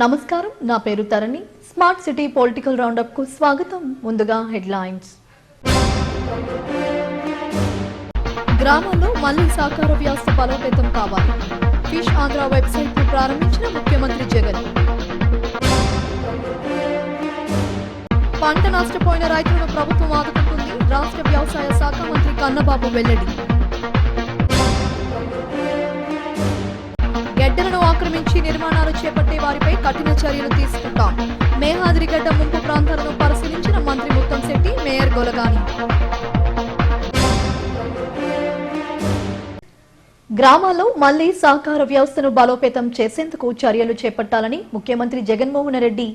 నమస్కారం, నా పేరు తరణి. స్మార్ట్ సిటీ పొలిటికల్ రౌండప్ కు స్వాగతం. ముందుగా హెడ్లైన్స్. గ్రామాల్లో మళ్లీ సహకార వ్యవస్థ బలోపేతం కావాలి. ఫిష్ ఆంధ్ర వెబ్సైట్ ను ప్రారంభించిన ముఖ్యమంత్రి జగన్. పంట నష్టపోయిన రైతులను ప్రభుత్వం ఆదుకుంటుంది. రాష్ట్ర వ్యవసాయ శాఖ మంత్రి కన్నబాబు వెల్లడి. గడ్డలను ఆక్రమించి నిర్మాణాలు చేపట్టే వారిపై కఠిన చర్యలు తీసుకుంటాం. మేహాద్రిగడ్డ ముంపు ప్రాంతాలను పరిశీలించిన మంత్రి ముత్తంశెట్టి, మేయర్ గొలగాని. గ్రామాల్లో మళ్లీ సహకార వ్యవస్థను బలోపేతం చేసేందుకు చర్యలు చేపట్టాలని ముఖ్యమంత్రి జగన్మోహన్ రెడ్డి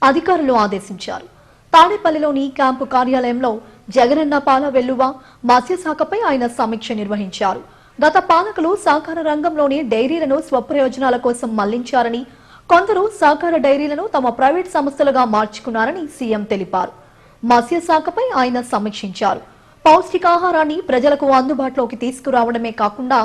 అధికారులు ఆదేశించారు. తాడేపల్లిలోని క్యాంపు కార్యాలయంలో జగనన్న పాల వెల్లువ మత్స్యశాఖపై ఆయన సమీక్ష నిర్వహించారు. గత పాలకులు సహకార రంగంలోని డైరీలను స్వప్రయోజనాల కోసం మళ్లించారని, కొందరు సహకార డైరీలను తమ ప్రైవేట్ సంస్థలుగా మార్చుకున్నారని సీఎం తెలిపారు. మత్స్యశాఖపై ఆయన సమీక్షించారు. పౌష్టికాహారాన్ని ప్రజలకు అందుబాటులోకి తీసుకురావడమే కాకుండా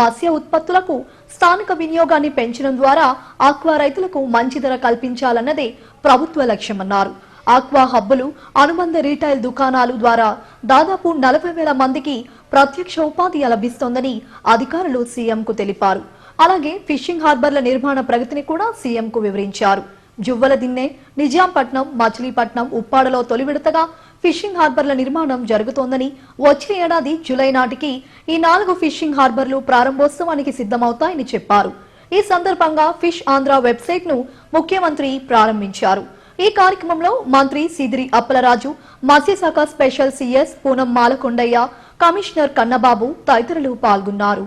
మత్స్య ఉత్పత్తులకు స్థానిక వినియోగాన్ని పెంచడం ద్వారా ఆక్వా రైతులకు మంచి ధర కల్పించాలన్నదే ప్రభుత్వ లక్ష్యమన్నారు. ఆక్వా హబ్బులు, అనుబంధ రీటైల్ దుకాణాలు ద్వారా దాదాపు 40,000 మందికి ప్రత్యక్ష ఉపాధి లభిస్తోందని అధికారులు సీఎంకు తెలిపారు. అలాగే ఫిషింగ్ హార్బర్ల నిర్మాణ ప్రగతిని కూడా సీఎంకు వివరించారు. జువ్వలదిన్నె, నిజాంపట్నం, మచిలీపట్నం, ఉప్పాడలో తొలి విడతగా ఫిషింగ్ హార్బర్ల నిర్మాణం జరుగుతోందని, వచ్చే ఏడాది జూలై నాటికి ఈ 4 ఫిషింగ్ హార్బర్లు ప్రారంభోత్సవానికి సిద్ధమవుతాయని చెప్పారు. ఈ సందర్భంగా ఫిష్ ఆంధ్ర వెబ్సైట్ ను ముఖ్యమంత్రి ప్రారంభించారు. ఈ కార్యక్రమంలో మంత్రి సిదిరి అప్పలరాజు, మత్స్యశాఖ special CS Poonam Malakondaiah, commissioner Kannababu తదితరులు పాల్గొన్నారు.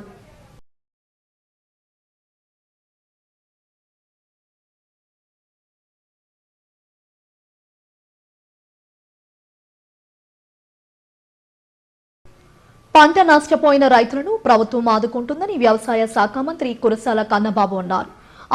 పంట నష్టపోయిన రైతులను ప్రభుత్వం ఆదుకుంటుందని వ్యవసాయ శాఖ మంత్రి కురసాల కన్నబాబు అన్నారు.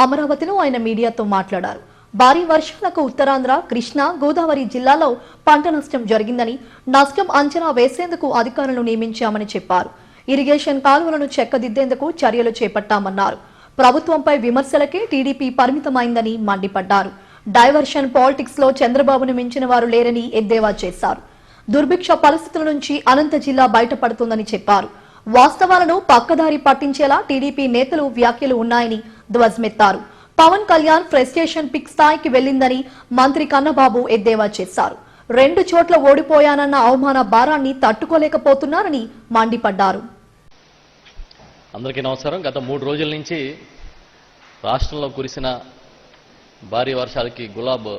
అమరావతిలో ఆయన మీడియాతో మాట్లాడారు. భారీ వర్షాలకు ఉత్తరాంధ్ర, కృష్ణా, గోదావరి జిల్లాలో పంట నష్టం జరిగిందని, నష్టం అంచనా వేసేందుకు అధికారులను నియమించామని చెప్పారు. ఇరిగేషన్ కాలువలను చెక్కదిద్దేందుకు చర్యలు చేపట్టామన్నారు. ప్రభుత్వంపై విమర్శలకే టీడీపీ పరిమితమైందని మండిపడ్డారు. డైవర్షన్ పాలిటిక్స్ లో చంద్రబాబును మించిన వారు లేరని ఎద్దేవా చేశారు. దుర్భిక్ష పరిస్థితుల నుంచి అనంత జిల్లా బయటపడుతుందని చెప్పారు. వాస్తవాలను పక్కదారి పట్టించేలా టీడీపీ నేతలు వ్యాఖ్యలు ఉన్నాయని ధ్వజమెత్తారు. పవన్ కళ్యాణ్ ఫ్రస్ట్రేషన్ పిక్ స్థాయికి వెళ్లిందని మంత్రి కన్నబాబు ఎద్దేవా చేశారు. 2 చోట్ల ఓడిపోయానన్న అవమాన భారాన్ని తట్టుకోలేకపోతున్నారని మండిపడ్డారు. అందరికీ నమస్కారం. గత 3 రోజుల నుంచి రాష్ట్రంలో కురిసిన భారీ వర్షాలకి గులాబ్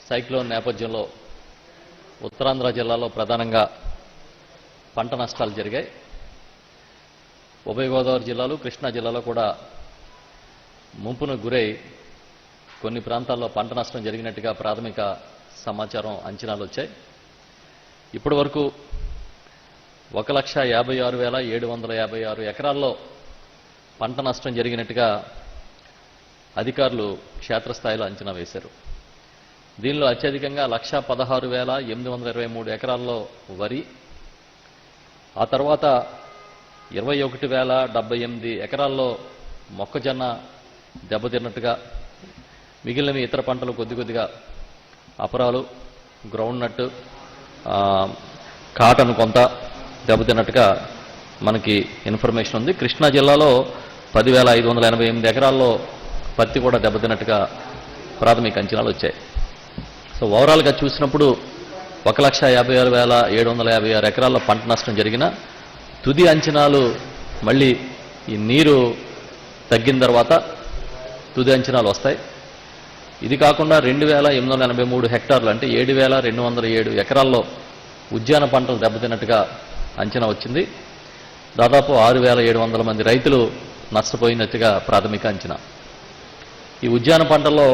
సైక్లోన్ నేపథ్యంలో ఉత్తరాంధ్ర జిల్లాలో ప్రధానంగా పంట నష్టాలు జరిగాయి. ఉభయ గోదావరి జిల్లాలు, కృష్ణా జిల్లాలో కూడా ముంపును గురై కొన్ని ప్రాంతాల్లో పంట నష్టం జరిగినట్టుగా ప్రాథమిక సమాచారం, అంచనాలు వచ్చాయి. ఇప్పటి వరకు 1,56,756 ఎకరాల్లో పంట నష్టం జరిగినట్టుగా అధికారులు క్షేత్రస్థాయిలో అంచనా వేశారు. దీనిలో అత్యధికంగా 1,16,823 ఎకరాల్లో వరి, ఆ తర్వాత 21,078 ఎకరాల్లో మొక్కజొన్న దెబ్బతిన్నట్టుగా, మిగిలినవి ఇతర పంటలు కొద్దిగా అపరాలు, గ్రౌండ్ నట్, కాటన్ కొంత దెబ్బతిన్నట్టుగా మనకి ఇన్ఫర్మేషన్ ఉంది. కృష్ణా జిల్లాలో 10,588 ఎకరాల్లో పత్తి కూడా దెబ్బతిన్నట్టుగా ప్రాథమిక అంచనాలు వచ్చాయి. సో ఓవరాల్గా చూసినప్పుడు 1,56,756 ఎకరాల్లో పంట నష్టం జరిగిన తుది అంచనాలు మళ్ళీ ఈ నీరు తగ్గిన తర్వాత తుది అంచనాలు వస్తాయి. ఇది కాకుండా 2,883 హెక్టార్లు అంటే 7,207 ఎకరాల్లో ఉద్యాన పంటలు దెబ్బతిన్నట్టుగా అంచనా వచ్చింది. దాదాపు 6,700 మంది రైతులు నష్టపోయినట్టుగా ప్రాథమిక అంచనా. ఈ ఉద్యాన పంటల్లో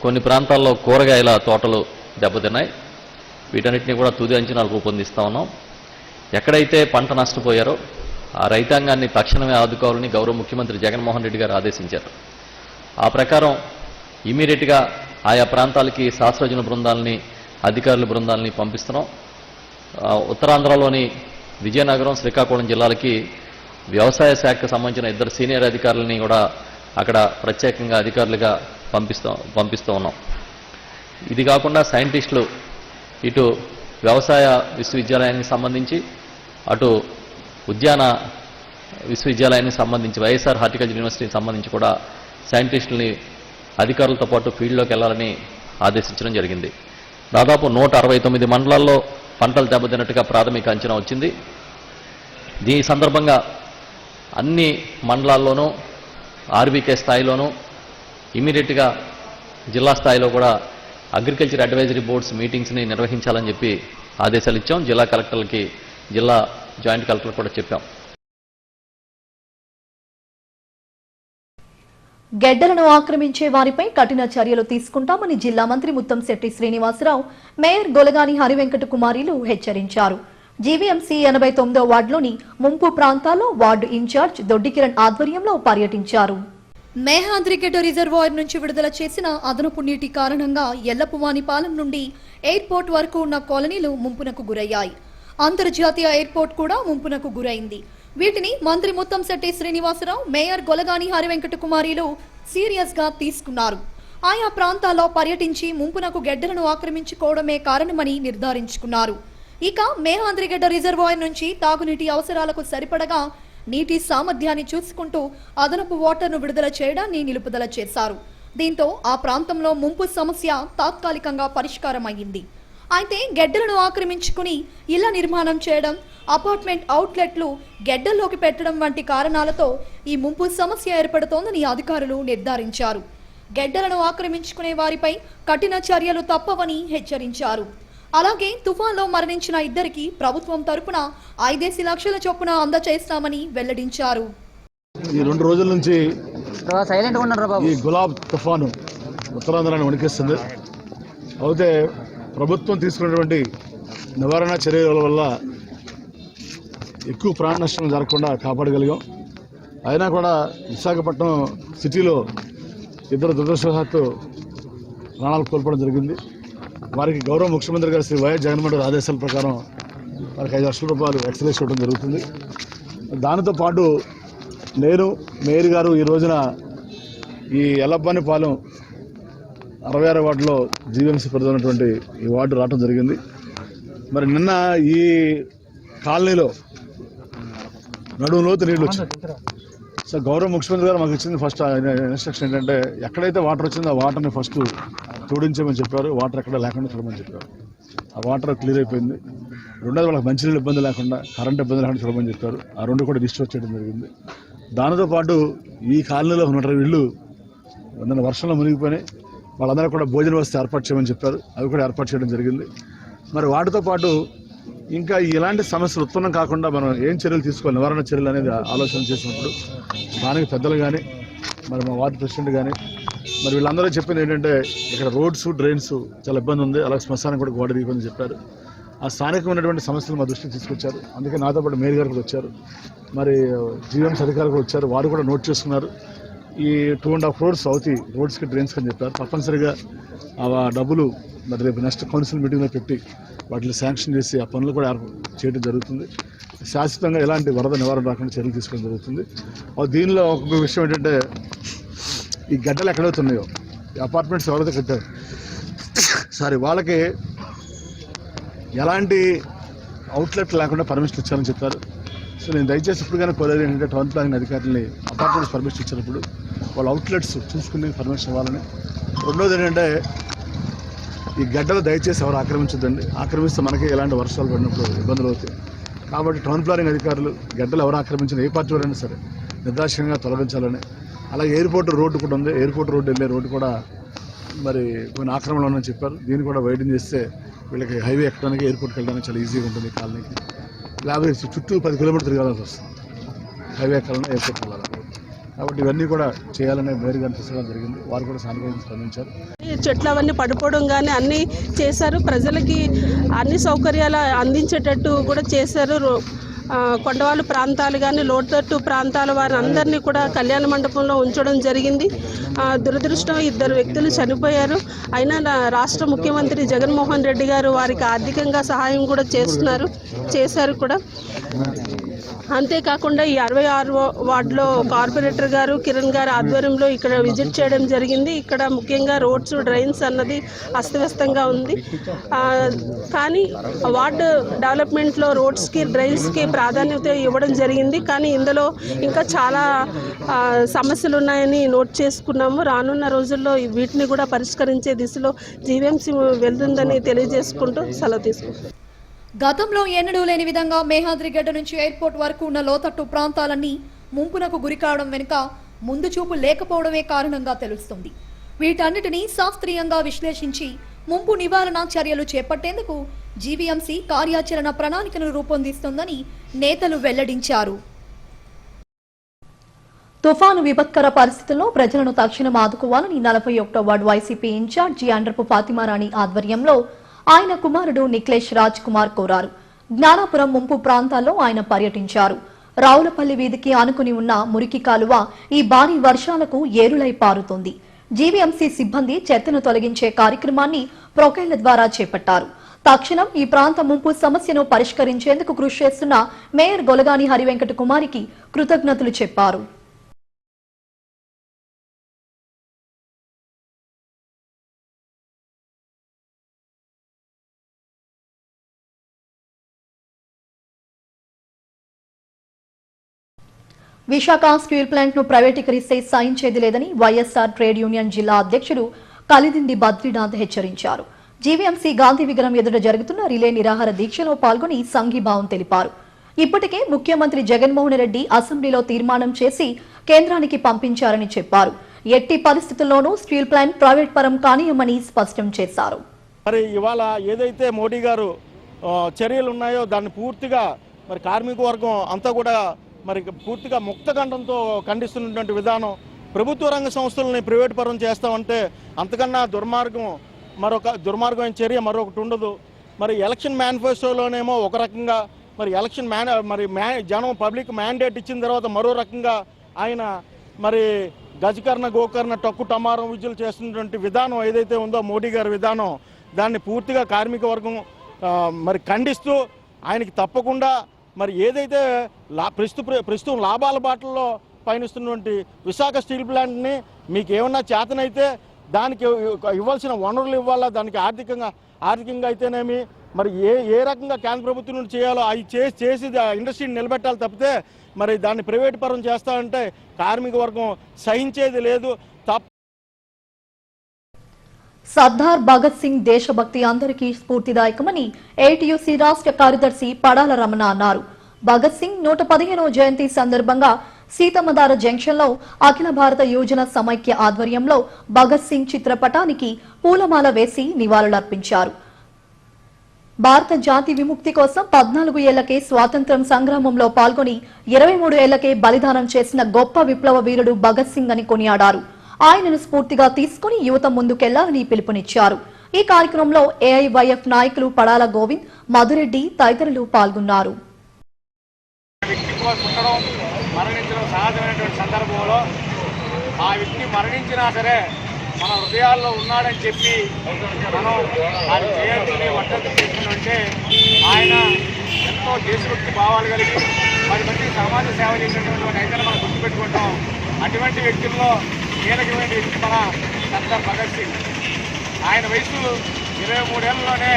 కొన్ని ప్రాంతాల్లో కూరగాయల తోటలు దెబ్బతిన్నాయి. వీటన్నిటిని కూడా తుది అంచనాలు రూపొందిస్తా ఉన్నాం. ఎక్కడైతే పంట నష్టపోయారో ఆ రైతాంగాన్ని తక్షణమే ఆదుకోవాలని గౌరవ ముఖ్యమంత్రి జగన్మోహన్ రెడ్డి గారు ఆదేశించారు. ఆ ప్రకారం ఇమీడియట్గా ఆయా ప్రాంతాలకి శాస్త్రజ్ఞ బృందాలని, అధికారుల బృందాలని పంపిస్తున్నాం. ఉత్తరాంధ్రలోని విజయనగరం, శ్రీకాకుళం జిల్లాలకి వ్యవసాయ శాఖకు సంబంధించిన 2 సీనియర్ అధికారులని కూడా అక్కడ ప్రత్యేకంగా అధికారులుగా పంపిస్తూ ఉన్నాం. ఇది కాకుండా సైంటిస్టులు ఇటు వ్యవసాయ విశ్వవిద్యాలయానికి సంబంధించి అటు ఉద్యాన విశ్వవిద్యాలయానికి సంబంధించి వైఎస్ఆర్ హార్టికల్చర్ యూనివర్సిటీకి సంబంధించి కూడా సైంటిస్టులని అధికారులతో పాటు ఫీల్డ్లోకి వెళ్ళాలని ఆదేశించడం జరిగింది. దాదాపు 169 మండలాల్లో పంటలు దెబ్బతిన్నట్టుగా ప్రాథమిక అంచనా వచ్చింది. దీని సందర్భంగా అన్ని మండలాల్లోనూ ఆర్బీకే స్థాయిలోనూ ఇమీడియట్గా జిల్లా స్థాయిలో కూడా అగ్రికల్చర్ అడ్వైజరీ బోర్డ్స్ మీటింగ్స్ని నిర్వహించాలని చెప్పి ఆదేశాలు ఇచ్చాం. జిల్లా కలెక్టర్లకి, జిల్లా జాయింట్ కలెక్టర్ కూడా చెప్పాం. గెడ్డలను ఆక్రమించే వారిపై కఠిన చర్యలు తీసుకుంటామని జిల్లా మంత్రి ముత్తంశెట్టి శ్రీనివాసరావు, మేయర్ గొలగాని హరివెంకట కుమారీలు హెచ్చరించారు. జీవీఎంసీ 89వ వార్డులోని ముంపు ప్రాంతాల్లో వార్డు ఇన్ఛార్జ్ దొడ్డికిరణ్ ఆధ్వర్యంలో పర్యటించారు. మేహాద్రిగడ్డ రిజర్వాయర్ నుంచి విడుదల చేసిన అదనపు నీటి కారణంగా ఎల్లపువానిపాలెం నుండి ఎయిర్పోర్ట్ వరకు ఉన్న కాలనీలు ముంపునకు గురయ్యాయి. అంతర్జాతీయ ఎయిర్పోర్ట్ కూడా ముంపునకు గురైంది. వీటిని మంత్రి ముత్తంశెట్టి శ్రీనివాసరావు, మేయర్ గొలగాని హరివెంకట కుమారీలు సీరియస్ గా తీసుకున్నారు. ఆయా ప్రాంతాల్లో పర్యటించి ముంపునకు గెడ్డలను ఆక్రమించుకోవడమే కారణమని నిర్ధారించుకున్నారు. ఇక మేహాద్రిగడ్డ రిజర్వాయర్ నుంచి తాగునీటి అవసరాలకు సరిపడగా నీటి సామర్థ్యాన్ని చూసుకుంటూ అదనపు వాటర్ను విడుదల చేయడాన్ని నిలుపుదల చేశారు. దీంతో ఆ ప్రాంతంలో ముంపు సమస్య తాత్కాలికంగా పరిష్కారమైంది. అయితే గెడ్డలను ఆక్రమించుకుని ఇళ్ల నిర్మాణం చేయడం, అపార్ట్మెంట్ అవుట్లెట్లు గెడ్డల్లోకి పెట్టడం వంటి కారణాలతో ఈ ముంపు సమస్య ఏర్పడుతోందని అధికారులు నిర్ధారించారు. గెడ్డలను ఆక్రమించుకునే వారిపై కఠిన చర్యలు తప్పవని హెచ్చరించారు. అలాగే తుఫాన్లో మరణించిన ఇద్దరికి ప్రభుత్వం తరపున 5 లక్షల చొప్పున అందజేస్తామని వెల్లడించారు. ఈ 2 రోజుల నుంచి ఈ గులాబ్ తుఫాను ఉత్తరాంధ్రాన్ని వణికిస్తుంది. అయితే ప్రభుత్వం తీసుకున్నటువంటి నివారణ చర్యల వల్ల ఎక్కువ ప్రాణ నష్టం జరగకుండా కాపాడగలిగాం. అయినా కూడా విశాఖపట్నం సిటీలో 2 దురదృష్టవశాత్తు ప్రాణాలు కోల్పోవడం జరిగింది. వారికి గౌరవ ముఖ్యమంత్రి గారు శ్రీ వైఎస్ జగన్మోహన్ రెడ్డి ఆదేశాల ప్రకారం వారికి 5 లక్షల రూపాయలు ఎక్స్గ్రేస్ ఇవ్వడం జరుగుతుంది. దానితో పాటు నేను, మేయర్ గారు ఈ రోజున ఈ ఎల్లబ్బానిపాలెం 66వ వార్డులో జీవీఎంసీ పరిధి ఉన్నటువంటి ఈ వార్డు రావడం జరిగింది. మరి నిన్న ఈ కాలనీలో నడుములోతు నీళ్ళు వచ్చాయి. సో గౌరవ ముఖ్యమంత్రి గారు మాకు ఇచ్చింది ఫస్ట్ ఇన్స్ట్రక్షన్ ఏంటంటే ఎక్కడైతే వాటర్ వచ్చిందో ఆ వాటర్ని ఫస్ట్ తోడించమని చెప్పారు. వాటర్ ఎక్కడ లేకుండా చూడమని చెప్పారు. ఆ వాటర్ క్లియర్ అయిపోయింది. రెండోది వాళ్ళకి మంచినీళ్ళు ఇబ్బంది లేకుండా, కరెంట్ ఇబ్బంది లేకుండా చూడమని చెప్పారు. ఆ 2 కూడా రిజిస్టర్ చేయడం జరిగింది. దానితో పాటు ఈ కాలనీలో 120 ఇళ్ళు నిన్న వర్షంలో మునిగిపోయినాయి. వాళ్ళందరూ కూడా భోజన వసతి ఏర్పాటు చేయమని చెప్పారు. అవి కూడా ఏర్పాటు చేయడం జరిగింది. మరి వాటితో పాటు ఇంకా ఇలాంటి సమస్యలు ఉత్పన్నం కాకుండా మనం ఏం చర్యలు తీసుకోవాలి, నివారణ చర్యలు అనేది ఆలోచన చేసినప్పుడు స్థానిక పెద్దలు కానీ, మరి మా వార్డు ప్రెసిడెంట్ కానీ, మరి వీళ్ళందరూ చెప్పింది ఏంటంటే ఇక్కడ రోడ్స్, డ్రైన్స్ చాలా ఇబ్బంది ఉంది, అలాగే శ్మశానం కూడా గోడ దిగిపోయిందని చెప్పారు. ఆ స్థానికమైనటువంటి సమస్యలు మా దృష్టికి తీసుకొచ్చారు. అందుకే నాతో పాటు మేయర్ గారు కూడా వచ్చారు, మరి జీవీఎంసీ అధికారులు కూడా వచ్చారు. వారు కూడా నోట్ చేసుకున్నారు. ఈ 2.5 crores అవుతాయి రోడ్స్కి, డ్రైన్స్కి అని చెప్పారు. తప్పనిసరిగా ఆ డబ్బులు మరి రేపు నెక్స్ట్ కౌన్సిల్ మీటింగ్లో పెట్టి వాటిని శాంక్షన్ చేసి ఆ పనులు కూడా చేయడం జరుగుతుంది. శాశ్వతంగా ఎలాంటి వరద నివారణ రాకుండా చర్యలు తీసుకోవడం జరుగుతుంది. దీనిలో ఒక విషయం ఏంటంటే ఈ గడ్డలు ఎక్కడవుతున్నాయో ఈ అపార్ట్మెంట్స్ ఎవరైతే కట్టారు వాళ్ళకి ఎలాంటి అవుట్లెట్ లేకుండా పర్మిషన్ ఇచ్చారని చెప్పారు. సో నేను దయచేసి ఇప్పుడు కానీ కోరేది ఏంటంటే టౌన్ ప్లానింగ్ అధికారులని అపార్ట్మెంట్స్ పర్మిషన్ ఇచ్చినప్పుడు వాళ్ళ అవుట్లెట్స్ చూసుకుని పర్మిషన్ ఇవ్వాలని. రెండోది ఏంటంటే ఈ గడ్డలు దయచేసి ఎవరు ఆక్రమించొద్దండి. ఆక్రమిస్తే మనకి ఎలాంటి వర్షాలు పడినప్పుడు ఇబ్బందులు అవుతాయి. కాబట్టి టౌన్ ప్లానింగ్ అధికారులు గడ్డలు ఎవరు ఆక్రమించిన ఏ పార్టీ వారైనా సరే నిర్దాక్షిణ్యంగా తొలగించాలని. అలాగే ఎయిర్పోర్ట్ రోడ్డు కూడా ఉంది. ఎయిర్పోర్ట్ రోడ్డు వెళ్ళే రోడ్డు కూడా మరి కొన్ని ఆక్రమణలు ఉన్నాయని చెప్పారు. దీన్ని కూడా వైడెన్ చేస్తే వీళ్ళకి హైవే ఎక్కడానికి, ఎయిర్పోర్ట్కి వెళ్ళడానికి చాలా ఈజీగా ఉంటుంది ఈ కాలనీకి. లేకపోతే చుట్టూ 10 కిలోమీటర్లు తిరగాల్సి వస్తుంది హైవే ఎక్కాలన్నా, ఎయిర్పోర్ట్ వెళ్ళాలి. కాబట్టి ఇవన్నీ కూడా చేయాలనే మేయర్ గారిని తీసుకోవడం జరిగింది. వారు కూడా సానుకూలంగా స్పందించారు. చెట్లు అవన్నీ పడిపోవడం కానీ అన్నీ చేశారు. ప్రజలకి అన్ని సౌకర్యాలు అందించేటట్టు కూడా చేశారు. కొండవాళ్ళు ప్రాంతాలు కానీ లోతట్టు ప్రాంతాల వారి అందరినీ కూడా కళ్యాణ మండపంలో ఉంచడం జరిగింది. దురదృష్టం 2 వ్యక్తులు చనిపోయారు. అయినా రాష్ట్ర ముఖ్యమంత్రి జగన్మోహన్ రెడ్డి గారు వారికి ఆర్థికంగా సహాయం కూడా చేశారు కూడా. అంతేకాకుండా ఈ 66వ వార్డులో కార్పొరేటర్ గారు కిరణ్ గారు ఆధ్వర్యంలో ఇక్కడ విజిట్ చేయడం జరిగింది. ఇక్కడ ముఖ్యంగా రోడ్స్ డ్రైన్స్ అన్నది అస్తవ్యస్తంగా ఉంది. కానీ వార్డు డెవలప్మెంట్లో రోడ్స్కి డ్రైన్స్కి ప్రాధాన్యత ఇవ్వడం జరిగింది. కానీ ఇందులో ఇంకా చాలా సమస్యలు ఉన్నాయని నోట్ చేసుకున్నాము. రానున్న రోజుల్లో వీటిని కూడా పరిష్కరించే దిశలో జీవీఎంసీ వెళ్తుందని తెలియజేసుకుంటూ సెలవు తీసుకుంటాం. గతంలో ఎన్నడూ లేని విధంగా మేహాద్రిగడ్డ నుంచి ఎయిర్పోర్ట్ వరకు ఉన్న లోతట్టు ప్రాంతాలన్నీ ముంపునకు గురికావడం వెనుక ముందు చూపు లేకపోవడమే కారణంగా తెలుస్తుంది. వీటన్నిటినీ శాస్త్రీయంగా విశ్లేషించి ముంపు నివారణ చర్యలు చేపట్టేందుకు జీవీఎంసీ కార్యాచరణ ప్రణాళికను రూపొందిస్తోందని నేతలు వెల్లడించారు. తుఫాను విపత్కర పరిస్థితుల్లో ప్రజలను తక్షణం ఆదుకోవాలని 41వ వార్డు వైసీపీ ఇన్ఛార్జి అండ్రపు ఫాతిమారాణి ఆధ్వర్యంలో ఆయన కుమారుడు నిక్లేష్ రాజ్ కుమార్ కోరారు. జ్ఞానాపురం ముంపు ప్రాంతాల్లో ఆయన పర్యటించారు. రావులపల్లి వీధికి ఆనుకుని ఉన్న మురికి కాలువ ఈ భారీ వర్షాలకు ఏరులై పారుతోంది. జీవీఎంసీ సిబ్బంది చెత్తను తొలగించే కార్యక్రమాన్ని ప్రొకైళ్ల ద్వారా చేపట్టారు. తక్షణం ఈ ప్రాంత ముంపు సమస్యను పరిష్కరించేందుకు కృషి చేస్తున్న మేయర్ గొలగాని హరివెంకట కుమారికి కృతజ్ఞతలు చెప్పారు. విశాఖ స్టీల్ ప్లాంట్ ను ప్రైవేటీకరిస్తే సాయించేది లేదని వైఎస్ఆర్ ట్రేడ్ యూనియన్ జిల్లా అధ్యక్షుడు కలిదిండి బద్రీనాథ్ హెచ్చరించారు. జీవీఎంసీ గాంధీ విగ్రహం ఎదుట జరుగుతున్న రిలే నిరాహార దీక్షలో పాల్గొని సంఘీభావం తెలిపారు. ఇప్పటికే ముఖ్యమంత్రి జగన్మోహన్ రెడ్డి అసెంబ్లీలో తీర్మానం చేసి కేంద్రానికి పంపించారని చెప్పారు. ఎట్టి పరిస్థితుల్లోనూ స్టీల్ ప్లాంట్ ప్రైవేట్ పరం కానీయమని స్పష్టం చేశారు. మరి ఇవాళ ఏదైతే మోడీ గారు చర్యలు ఉన్నాయో దాన్ని పూర్తిగా మరి కార్మిక వర్గం అంతా కూడా మరి పూర్తిగా ముక్తకంఠంతో ఖండిస్తున్నటువంటి విధానం, ప్రభుత్వ రంగ సంస్థలని ప్రైవేట్ పరం చేస్తామంటే అంతకన్నా దుర్మార్గమైన చర్య మరొకటి ఉండదు. మరి ఎలక్షన్ మేనిఫెస్టోలోనేమో ఒక రకంగా, మరి ఎలక్షన్ జనం పబ్లిక్ మ్యాండేట్ ఇచ్చిన తర్వాత మరో రకంగా ఆయన మరి గజకర్ణ గోకర్ణ టక్కు టమారం విద్యలు చేస్తున్నటువంటి విధానం ఏదైతే ఉందో మోడీ గారి విధానం, దాన్ని పూర్తిగా కార్మిక వర్గం మరి ఖండిస్తూ ఆయనకి తప్పకుండా మరి ఏదైతే ప్రస్తుతం లాభాల బాటల్లో పయనిస్తున్నటువంటి విశాఖ స్టీల్ ప్లాంట్ని మీకు ఏమన్నా చేతనైతే దానికి ఇవ్వాల్సిన వనరులు ఇవ్వాలా, దానికి ఆర్థికంగా అయితేనేమి మరి ఏ రకంగా కేంద్ర ప్రభుత్వం నుండి చేయాలో అవి చేసి ఇండస్ట్రీని నిలబెట్టాలి తప్పితే మరి దాన్ని ప్రైవేట్ పరం చేస్తామంటే కార్మిక వర్గం సహించేది లేదు. సర్దార్ భగత్ సింగ్ దేశభక్తి అందరికీ స్ఫూర్తిదాయకమని ఏటీయూసీ రాష్ట్ర కార్యదర్శి పడాల రమణ అన్నారు. భగత్ సింగ్ 115వ జయంతి సందర్భంగా సీతమ్మధార జంక్షన్లో అఖిల భారత యువజన సమైక్య ఆధ్వర్యంలో భగత్ సింగ్ చిత్రపటానికి పూలమాల వేసి నివాళులర్పించారు. భారత జాతి విముక్తి కోసం 14 ఏళ్లకే స్వాతంత్ర్యం సంగ్రామంలో పాల్గొని 23 ఏళ్లకే బలిదానం చేసిన గొప్ప విప్లవ వీరుడు భగత్ సింగ్ అని కొనియాడారు. ఆయనను స్ఫూర్తిగా తీసుకుని యువత ముందుకెళ్లాలని పిలుపునిచ్చారు. ఈ కార్యక్రమంలో ఏఐవైఎఫ్ నాయకులు పడాల గోవింద్, మధురెడ్డి తదితరులు పాల్గొన్నారు. మరణించడం సహజమైనటువంటి సందర్భంలో ఆ వ్యక్తి మరణించినా సరే మన హృదయాల్లో ఉన్నాడని చెప్పి మనం ఆయన జయంతిని వర్ధంతి చేసుకుంటే ఆయన ఎంతో దేశభక్తి భావాలు కలిగి 10 మందికి సమాజ సేవ చేసినటువంటి అయితే మనం గుర్తుపెట్టుకుంటాం. అటువంటి వ్యక్తుల్లో కీలకమైన వ్యక్తి మన సర్దార్ భగత్ సింగ్. ఆయన వయసు 23 ఏళ్లలోనే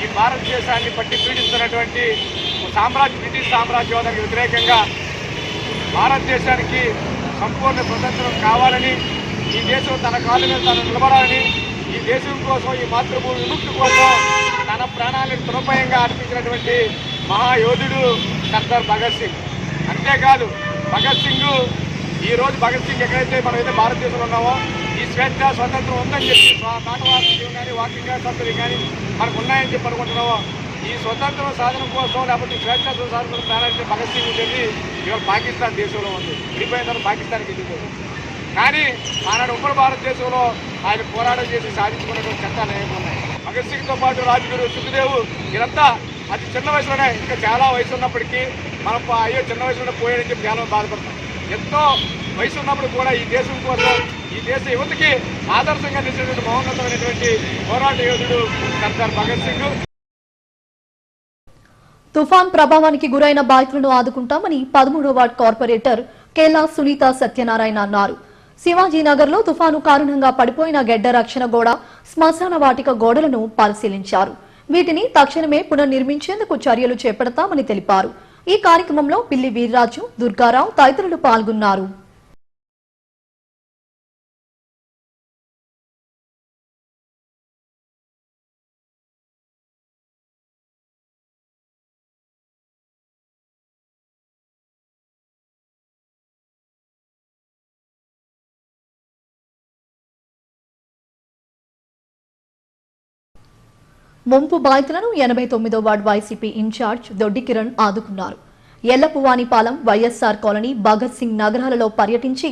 ఈ భారతదేశాన్ని పట్టి పీడిస్తున్నటువంటి బ్రిటిష్ సామ్రాజ్యవాదానికి వ్యతిరేకంగా భారతదేశానికి సంపూర్ణ స్వతంత్రం కావాలని, ఈ దేశం తన కాళ్ళ మీద తను నిలబడాలని, ఈ దేశం కోసం, ఈ మాతృభూమి విముక్తి కోసం తన ప్రాణాలను తృణప్రాయంగా అర్పించినటువంటి మహాయోధుడు సర్దార్ భగత్ సింగ్. అంతేకాదు భగత్ సింగ్ ఈరోజు భగత్ సింగ్ ఎక్కడైతే మనం అయితే భారతదేశంలో ఉన్నామో ఈ స్వేచ్ఛ స్వతంత్రం ఉందని చెప్పి మాటవార్తలు కానీ వాక్యంగా సంతలు కానీ మనకు ఉన్నాయని చెప్పి అనుకుంటున్నామో, ఈ స్వతంత్రం సాధన కోసం లేకపోతే స్వేచ్ఛ సాధన ప్రాణానికి భగత్ సింగ్ ఉండేది ఇవాళ పాకిస్తాన్ దేశంలో ఉంది. విడిపోయిన తర్వాత పాకిస్తాన్కి వెళ్ళిపోయింది. కానీ ఆనాడు ఉమ్మడి భారతదేశంలో ఆయన పోరాటం చేసి సాధించుకున్నటువంటి చట్టాలు ఏమి ఉన్నాయి. భగత్ సింగ్తో పాటు రాజ్గురు, సుఖదేవ్ వీరంతా అది చిన్న వయసులోనే, ఇంకా చాలా వయసు ఉన్నప్పటికీ మనం అయ్యో చిన్న వయసులోనే పోయాడని చెప్పి చాలా బాధపడతాం. ఎంతో వయసు ఉన్నప్పుడు కూడా ఈ దేశం కోసం, ఈ దేశ యువతకి ఆదర్శంగా నిలిచినటువంటి మహోన్నతమైనటువంటి పోరాట యోధుడు సర్దార్ భగత్ సింగ్. తుఫాన్ ప్రభావానికి గురైన బాధితులను ఆదుకుంటామని 13వ వార్డ్ కార్పొరేటర్ కేలా సునీత సత్యనారాయణ అన్నారు. శివాజీనగర్ లో తుఫాను కారణంగా పడిపోయిన గెడ్డ రక్షణ గోడ, శ్మశాన వాటిక గోడలను పరిశీలించారు. వీటిని తక్షణమే పునర్నిర్మించేందుకు చర్యలు చేపడతామని తెలిపారు. ఈ కార్యక్రమంలో పిల్లి వీర్రాజు, దుర్గారావు తదితరులు పాల్గొన్నారు. ముంపు బాధితులను 89వ వార్డు వైసీపీ ఇన్ఛార్జ్ దొడ్డి కిరణ్ ఆదుకున్నారు. ఎల్లపువానిపాలెం, వైఎస్ఆర్ కాలనీ, భగత్ సింగ్ నగరాలలో పర్యటించి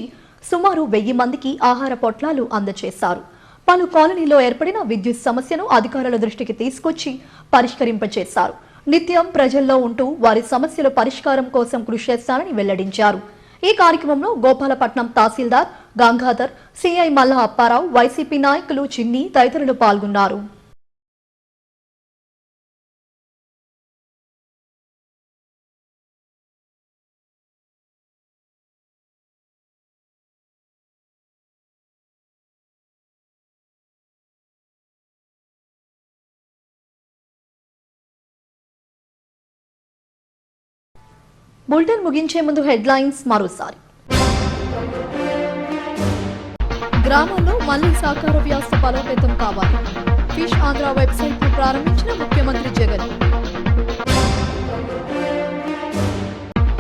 సుమారు 1000 మందికి ఆహార పొట్లాలు అందజేశారు. పలు కాలనీలో ఏర్పడిన విద్యుత్ సమస్యను అధికారుల దృష్టికి తీసుకొచ్చి పరిష్కరింపచేశారు. నిత్యం ప్రజల్లో ఉంటూ వారి సమస్యల పరిష్కారం కోసం కృషి చేస్తారని వెల్లడించారు. ఈ కార్యక్రమంలో గోపాలపట్నం తహసీల్దార్ గంగాధర్, సిఐ మల్లా అప్పారావు, వైసీపీ నాయకులు చిన్ని తదితరులు పాల్గొన్నారు. బులెటిన్ ముగించే ముందు హెడ్లైన్స్ మరోసారి. గ్రామాల్లో మళ్లీ సహకార వ్యవస్థ బలోపేతం కావాలి. ఫిష్ ఆంధ్ర వెబ్సైట్ ను ప్రారంభించిన ముఖ్యమంత్రి జగన్.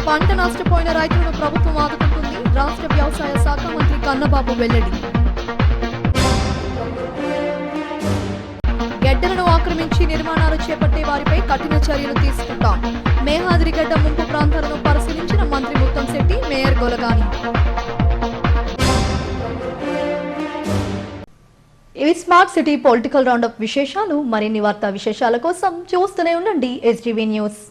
పంట నష్టపోయిన రైతులను ప్రభుత్వం ఆదుకుంటుంది. రాష్ట్ర వ్యవసాయ శాఖ మంత్రి కన్నబాబు వెల్లడి. గెడ్డలను ఆక్రమించి నిర్మాణాలు చేపట్టే వారిపై కఠిన చర్యలు తీసుకుంటాం. మేహాద్రిగడ్డ ముంపు ప్రాంతాలను పరిశీలించిన మంత్రి ముత్తంశెట్టి, మేయర్ గొలగాని. ఇవి స్మార్ట్ సిటీ పొలిటికల్ రౌండప్ విశేషాలు. మరిన్ని వార్తా విశేషాల కోసం చూస్తూనే ఉండండి SDV న్యూస్.